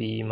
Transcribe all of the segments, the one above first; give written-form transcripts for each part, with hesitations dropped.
p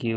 q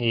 a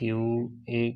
q a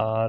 r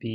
p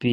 p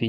p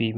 p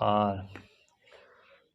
r۔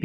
p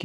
q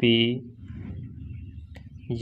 p۔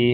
a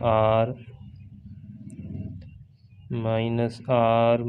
r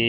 a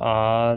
r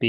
p،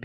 p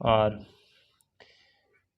r۔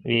a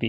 p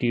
q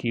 q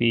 p۔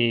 a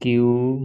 q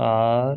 r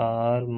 r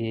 a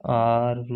r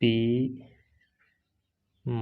p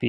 p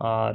r۔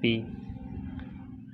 p۔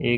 a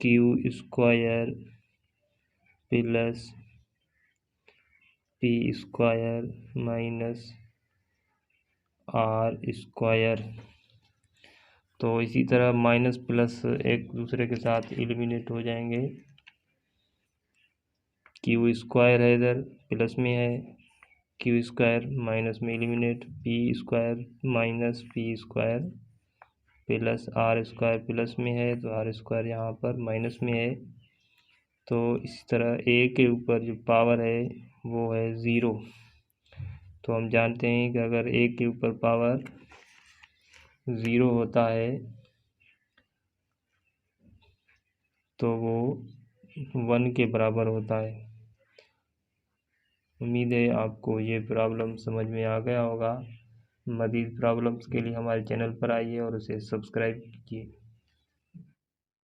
q square plus p square minus r square. तो इसी तरह minus plus एक दूसरे के साथ eliminate हो जाएंगे। Q square है इधर प्लस में है, क्यू स्क्वायर माइनस में eliminate, p square minus p square plus r square plus में है, तो आर स्क्वायर यहाँ पर माइनस में है। तो इसी तरह ए के ऊपर जो पावर है वो है ज़ीरो। तो हम जानते हैं कि अगर ए के ऊपर पावर ज़ीरो होता है तो वो 1 के बराबर होता है। उम्मीद है आपको ये प्रॉब्लम समझ में आ गया होगा। मज़ीद प्रॉब्लम्स के लिए हमारे चैनल पर आइए और उसे सब्सक्राइब कीजिए।